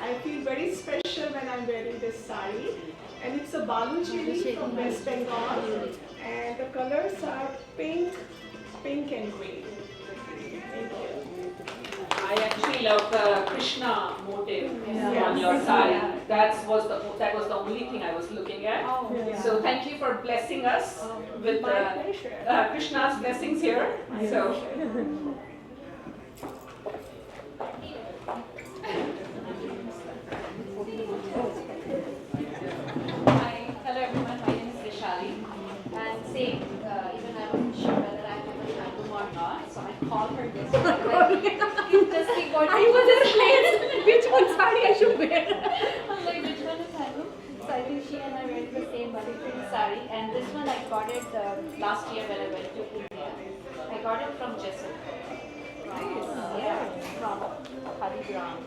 I feel very special when I'm wearing this sari. And it's a Balu chili from West Bengal. And the colors are pink, pink and green. Thank you. I actually love the Krishna motive on your sari. That was the only thing I was looking at. So thank you for blessing us with Krishna's blessings here. So. Hi, hello everyone. My name is Vishali, and same. Even I wasn't sure whether I have a handle or not, so I called her this. Just see what I was explaining. Which one sari I should wear? I was like, which one is handle? So I think she and I wear the same Manipuri sari, and this one I got it last year when I went to India. I got it from Jessel. From Harigram.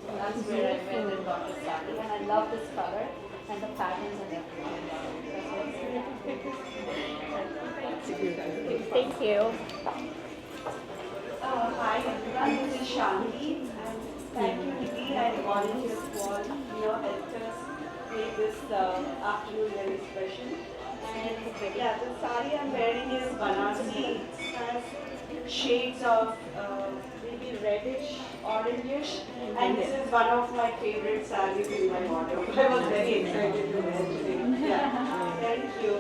So that's where I went and got this sari, and I love this color and the patterns and everything. Thank you. Hi everyone, this is Shanti, and thank you Nidhi and Volunteers for helped us make this afternoon very special. And yeah, the sari I'm wearing is Banarsi. It has shades of maybe reddish, orangish, and this is one of my favorite saris in my wardrobe. I was very excited to wear today. Yeah, thank you.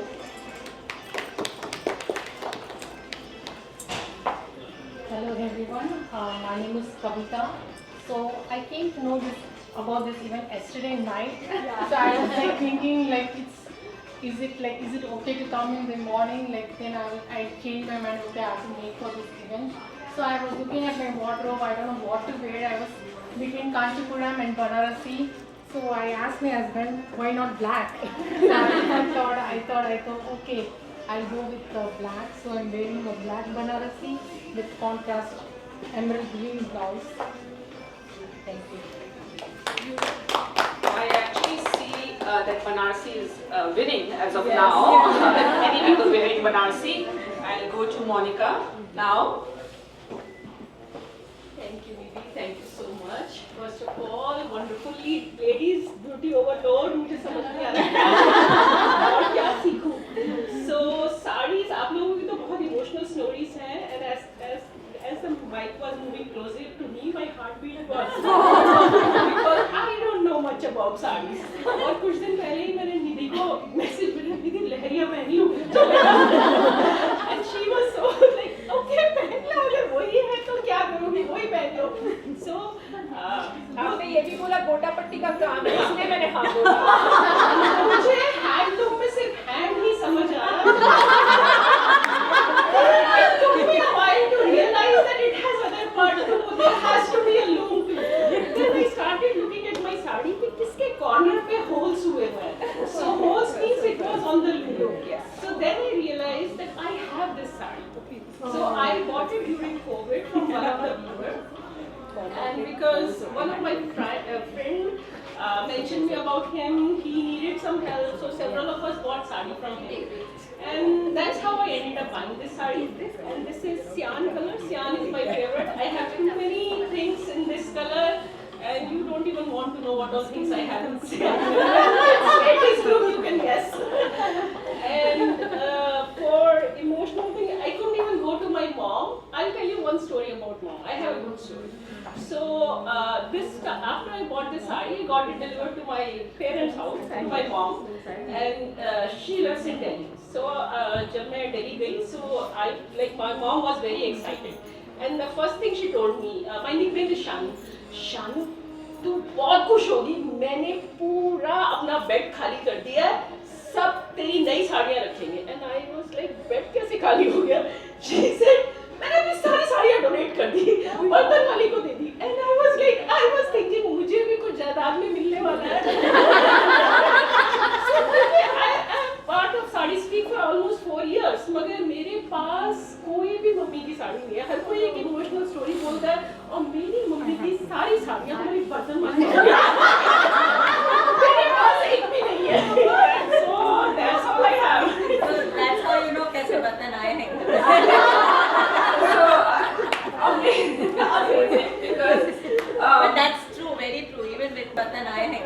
Hello everyone, my name is Kavita. So I came to know about this event yesterday night. So I was like thinking like is it okay to come in the morning? Like then I changed my mind. Okay, I have to make for this event. So I was looking at my wardrobe. I don't know what to wear. I was between Kanchipuram and Banarasi. So I asked my husband, why not black? So I thought, okay, I'll go with black. So I'm wearing a black Banarasi with contrast emerald green blouse. Thank you. I actually see that Banarsi is winning as of now. Many people wearing Banarsi. I'll go to Monica now. Thank you, Nidhi. Thank you so much. First of all, wonderfully, ladies, beauty overload. मुझे समझ नहीं आ रहा और क्या सीखूं. So sarees, आप लोगों की तो बहुत emotional stories हैं, and as the mic was moving closer to me, my heartbeat was because I don't know much about sarees. और कुछ दिन पहले ही मैंने निधि को मैसेज भेजा, निधि लहरिया पहनी हो, and she was so like, okay, पहन लो, अगर वही है तो क्या करोगी, वही पहन लो. So आपने ये भी बोला गोटा पट्टी का काम है, इसलिए मैंने हाँ बोला. मुझे हैंडलूम में सिर्फ हैंड ही समझ आया. It took me a while to realize that it has other parts too. There has to be a loom too. Then I started looking at my sari कि किसके corner पे holes हुए हैं. So holes means it was on the loom. So then I realized that I have this sari. So I bought it during COVID from one of the viewers. And because one of my friend mentioned me about him, he needed some help, so several of us bought sari from him. And that's how I ended up buying this sari. And this is cyan color. Cyan is my favorite. I have too many things in this color, and you don't even want to know what all things I have in cyan. It is group, you can guess. And for emotional thing, I couldn't even go to my mom. I'll tell you one story about mom. I have a good story. So after I bought this sari, I got it delivered to my parents' house, to my mom, and she lives in Delhi. So जब मैं Delhi गई, so my mom was very excited, and the first thing she told me, my nickname is Shanu. Shanu, तू बहुत खुश होगी. मैंने पूरा अपना बेड खाली कर दिया, सब तेरी नई साड़ियाँ रखेंगे. And I was like, bed कैसे खाली हो गया? She said, मैंने अपनी सारी साड़ियाँ डोनेट कर दी, बर्तन वाली को दे दी. And I was thinking, मुझे भी कुछ जायदाद में मिलने वाला है. So I am part of Sari Speak for almost 4 years, मगर मेरे पास कोई भी मम्मी की साड़ी नहीं है. हर कोई एक इमोशनल स्टोरी बोलता है, और मेरी मम्मी की सारी साड़ियाँ हमारी बर्तन वाली मेरे पास एक भी नहीं है. So that's all I have. So that's how you know कैसे बर्तन आए हैं. Amazing, because But that's true, very true. Even with बर्तन आए हैं.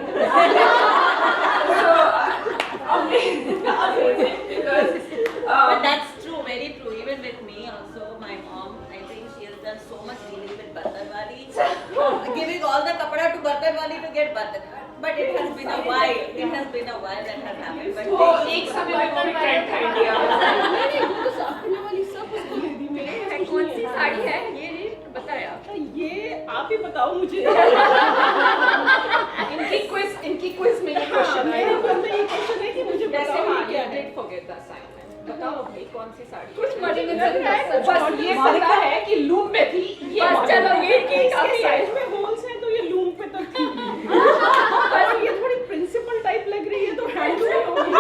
Amazing, because But that's true, very true. Even with me also, my mom, I think she has done so much dealing with Bartanwali, giving all the kapda to Bartanwali to get Bartan. But it has been a while. It has been a while that has happened. But वो एक समय में वो भी trend था India में. कौन सी साड़ी है ये बताया? ये आप ही बताओ मुझे. इनकी quiz में ये question है. मेरे मन में ये क्वेश्चन है कि मुझे वैसे बताओ हाँ, ये क्या you है. did forget the assignment. बताओ भाई कौन सी साड़ी? कुछ मजे में बस ये पता है कि लूम में थी. ये बस चलो ये ठीक इसके है. साइड में होल्स हैं तो ये लूम पे तो थी. और ये थोड़ी प्रिंसिपल टाइप लग रही है तो हैंड में होगी.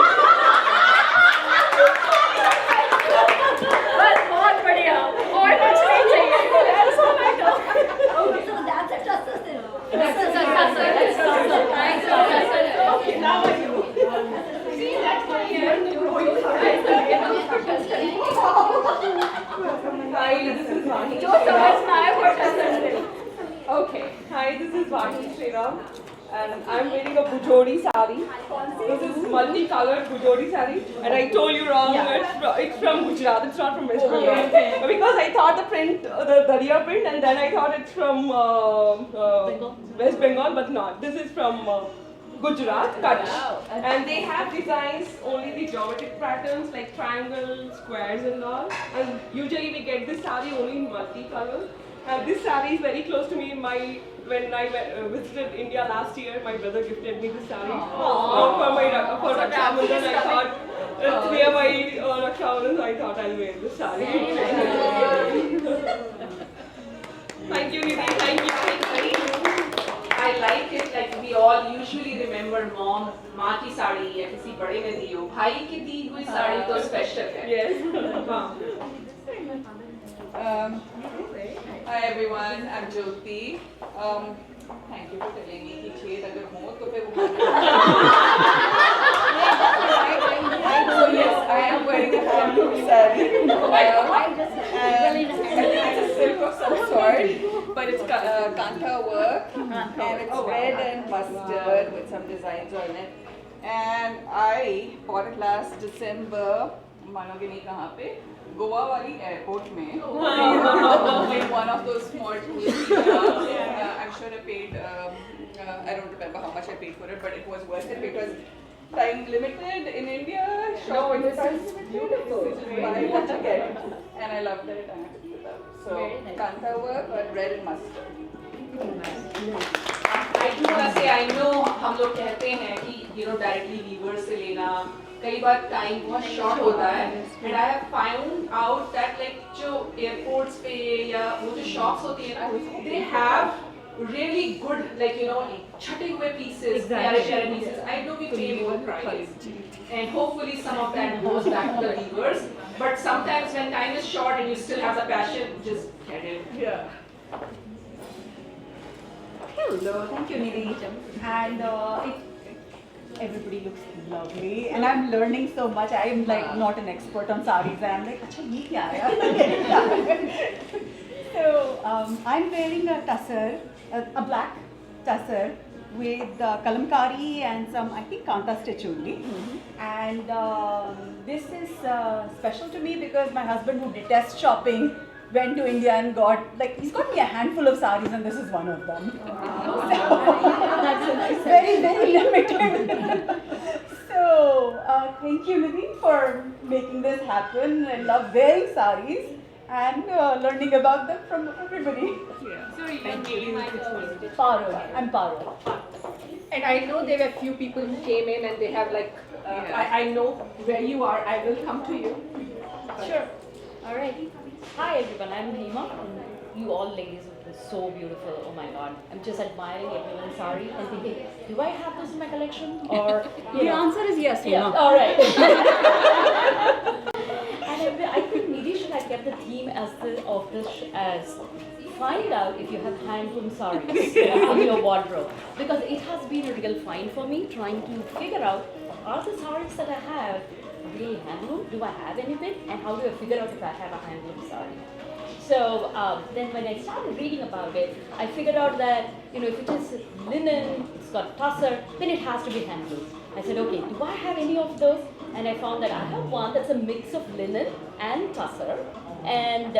बस बहुत बढ़िया और कुछ नहीं चाहिए. That's all I know. so that's a trust Okay, now I know. See, that's why you learn the Hi, this is Vahi. जो समझ में आए वो trust. Okay, hi, this is Vahi Sriram and I'm wearing a Bujodi sari. This is multicolored Bujodi sari and I told you wrong, it's from Gujarat, it's not from West Bengal. Because I thought the print, the Daria print and then I thought it's from West Bengal but not. This is from Gujarat, Kutch. And they have designs only the geometric patterns like triangles, squares and all. And usually we get this sari only in multicolor. This sari is very close to me. When I visited India last year, my brother gifted me this sari for Raksha Bandhan. I thought it's near my Raksha Bandhan, so I thought I'll wear this sari. Thank you, Nidhi. Thank you. I like it, like we all usually remember mom, माँ की साड़ी या किसी बड़े ने दी हो, भाई की दी हुई साड़ी तो special है. Yes. Hi everyone, I'm Jyoti. Thank you for telling me कि छेद अगर हो तो फिर वो. So yes, I am wearing a handloom saree. It's a silk of some sort, but it's kantha work and it's red and mustard with some designs on it. And I bought it last December. मानोगे नहीं कहाँ पे? गोवा वाली airport में. In one of those small tourist clubs. I'm sure I paid. I don't remember how much I paid for it, but it was worth it because time limited in India. No, it is beautiful. Buy what you get, and I loved it. And I picked it up. So kantha work, but red and mustard. I do wanna say I know हम लोग कहते हैं कि directly weaver से लेना कई बार time बहुत short होता है. And I have found out that like जो airports पे या वो जो shops होती है ना, they have really good like छटे हुए pieces, प्यारे pieces. I know we pay more price, and hopefully some of that goes back to the weavers. But sometimes when time is short and you still have the passion, just get it. Yeah. Hello, thank you, Nidhi. And everybody looks lovely, and I'm learning so much. I am like not an expert on saris, and I'm like, "Acha, ye kya hai?" So I'm wearing a tussar, a black tussar with kalamkari and some, I think, kanta stitch only. And this is special to me because my husband, who detests shopping, went to India and he's got me a handful of saris, and this is one of them. That's very, very limited. So, thank you, Nidhi, for making this happen. I love wearing saris and learning about them from everybody. Sorry, your name I Paro, I'm Paro. And I know there were few people who came in and they have like, I know where you are, I will come to you. Sure. All right. Hi everyone, I'm Hema. You all ladies are so beautiful. Oh my God, I'm just admiring everyone's sari and thinking, do I have this in my collection? Or The answer is yes, yeah. Hema. All right. And I think Nidhi should have kept the theme as find out if you have handloom saris in your wardrobe, because it has been a real find for me trying to figure out, are the saris that I have really handloom? Do I have anything? And how do I figure out if I have a handloom sari? So then when I started reading about it, I figured out that, if it is linen, it's got tussar, then it has to be handloom. I said, okay, do I have any of those? And I found that I have one that's a mix of linen and tussar. And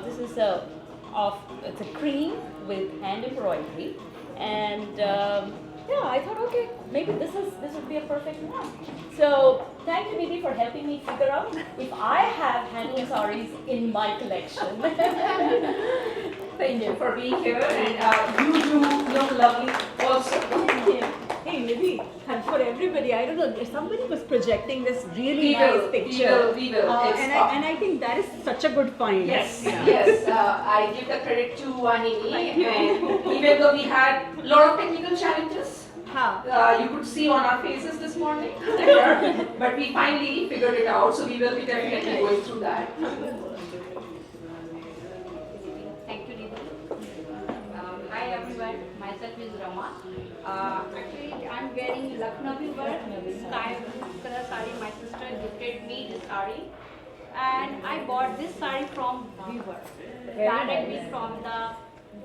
this is it's a cream with hand embroidery. And yeah, I thought, okay, maybe this would be a perfect one. So thank you, Nidhi, for helping me figure out if I have handloom sarees in my collection. Thank you for being here, and you do look lovely also. Hey Nidhi, and for everybody, I don't know, somebody was projecting this really We nice will, picture. we will. It's And I think that is such a good find. Yes, Yeah. yes. I give the credit to Wahini, and even though we had a lot of technical challenges, you could see on our faces this morning, but we finally figured it out. So we will be definitely going through that. Thank you, Nidhi. Hi everyone, myself is Rama. Actually, I'm wearing Lucknowi work, sky blue color sari. My sister gifted me this sari, and I bought this sari from weaver, directly from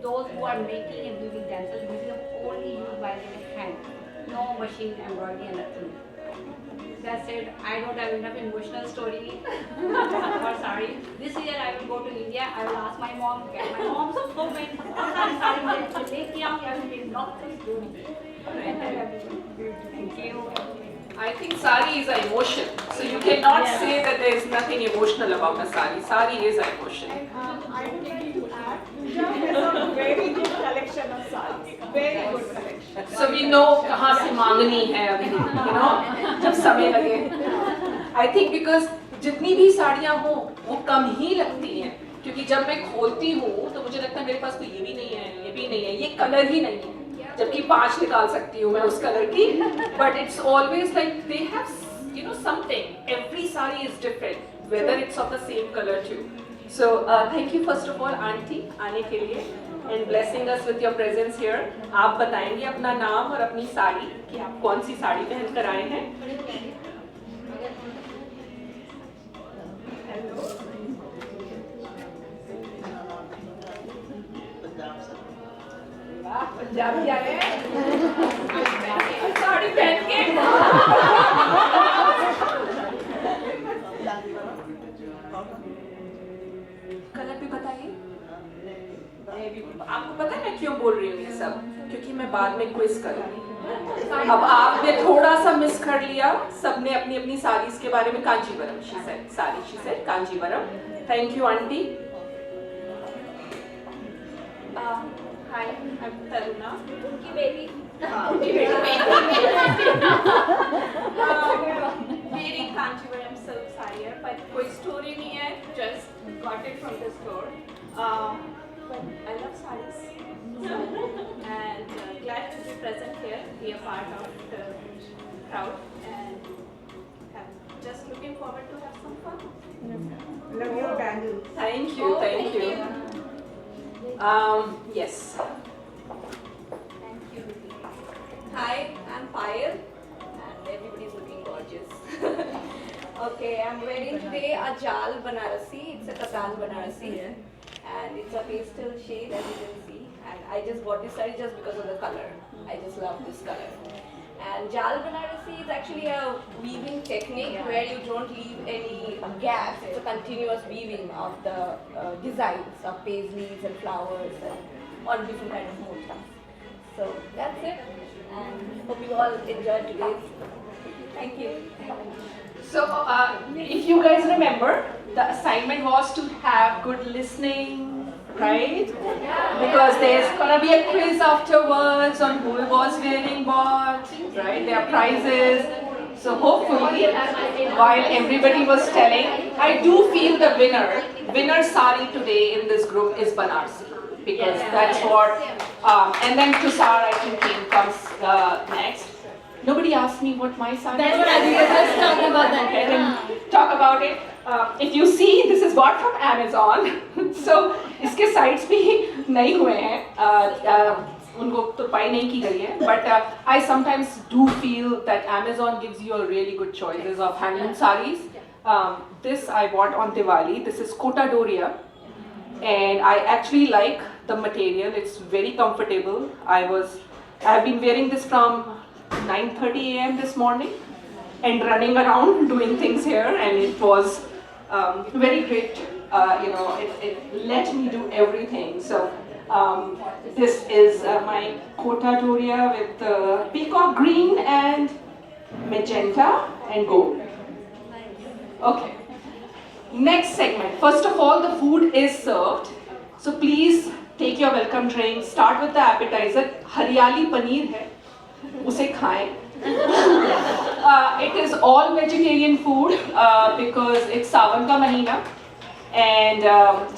those who are making and weaving themselves. This is only used by their hand, no machine embroidery and nothing. That said, I don't have enough emotional story for sari. This year I will go to India. I will ask my mom, get my mom's so many Thank you. I think sari is an emotion, so you cannot say that there is nothing emotional about a sari. Sari is an emotion. I would like to add, Pooja has a very good collection of sarees. Very good collection. So we know कहाँ से मांगनी है अभी, जब समय लगे. I think because जितनी भी साड़ियाँ हो वो कम ही लगती हैं, क्योंकि जब मैं खोलती हूँ तो मुझे लगता है मेरे पास तो ये भी नहीं है, ये भी नहीं है, ये कलर ही नहीं है. जबकि 5 निकाल सकती हूँ मैं उस कलर की, but it's always like they have, something. Every sari is different, whether it's of the same color too. So thank you first of all, Auntie, आने के लिए and blessing us with your presence here. आप बताएंगे अपना नाम और अपनी साड़ी कि आप कौन सी साड़ी पहन कर आए हैं. पंजाबी आए साड़ी पहन के. कलर भी बताइए. आपको पता है मैं क्यों बोल रही हूँ ये सब? क्योंकि मैं बाद में क्विज करूँगी. अब आपने थोड़ा सा मिस कर लिया. सबने अपनी अपनी साड़ीज के बारे में. Kanjeevaram she said. Sari she said. Kanjeevaram. Thank you, Auntie. Hi, I'm Taruna. Unki baby. Wearing Kanchivaram silk sari, but कोई story नहीं है. Just got it from the store. But I love sarees. And glad to be present here, be a part of the crowd, and just looking forward to have some fun. Love your bangles. Thank you, thank you. Yes. Thank you. Hi, I'm Payal, and everybody's looking gorgeous. Okay, I'm wearing today a Jal Banarasi. It's a Katal Banarasi, and it's a pastel shade, as you can see. And I just bought this saree just because of the color. I just love this color. And Jal Banarasi is actually a weaving technique where you don't leave any gaps. It's a continuous weaving of the designs of paisleys and flowers and all different kind of motifs. So that's it. And hope you all enjoyed today's. Thank you. So, if you guys remember, the assignment was to have good listening, right? Because there's gonna be a quiz afterwards on who was wearing what, right? There are prizes. So hopefully, while everybody was telling, I do feel the winner sari today in this group is Banarsi. Because that's what, and then Tushar I think comes next. Nobody asked me what my sari is. That's what I was just talking about that. Let him talk about it. If you see, this is bought from Amazon. So, इसके sites भी नहीं हुए हैं. उनको तुरपाई नहीं की गई है. But I sometimes do feel that Amazon gives you a really good choices of handloom saris. This I bought on Diwali. This is Kota Doria. and I actually like the material. It's very comfortable. I have been wearing this from 9:30 a.m. this morning and running around doing things here, and it was very great. It let me do everything. So this is my Kota Doria with peacock green and magenta and gold. Okay. Next segment. First of all, the food is served. So please take your welcome drink. Start with the appetizer. Haryali paneer hai. Use khaएं. It is all vegetarian food because it's सावन का महीना. And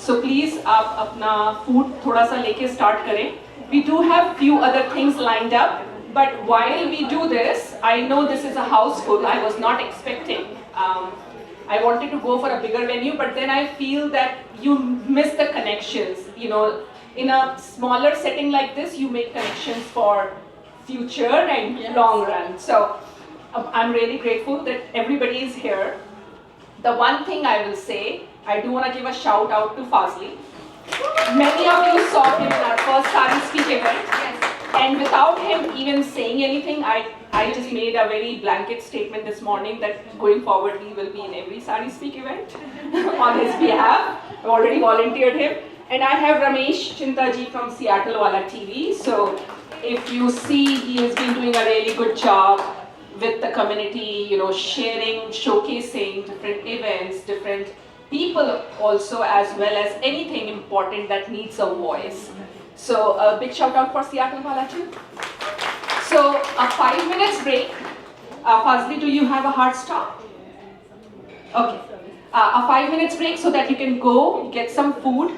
so please आप अपना food थोड़ा सा लेके start करें. We do have few other things lined up. But while we do this, I know this is a house full. I was not expecting. I wanted to go for a bigger venue, but then I feel that you miss the connections. You know, in a smaller setting like this, you make connections for future and long run. So I'm really grateful that everybody is here. The one thing I will say, I do want to give a shout out to Fazli. Many of you saw him in our first Sari Speak event. And without him even saying anything, I just made a very blanket statement this morning that going forward he will be in every Sari Speak event on his behalf. I've already volunteered him. And I have Ramesh Chintaji from Seattle Wala TV. So if you see, he has been doing a really good job with the community, you know, sharing, showcasing different events, different people also, as well as anything important that needs a voice. So a big shout out for Seattle Wala too. So a 5 minutes break. Fazli, do you have a hard stop? Okay. A 5 minutes break so that you can go get some food,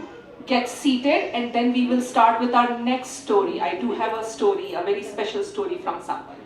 get seated, and then we will start with our next story. I do have a story, a very special story from someone.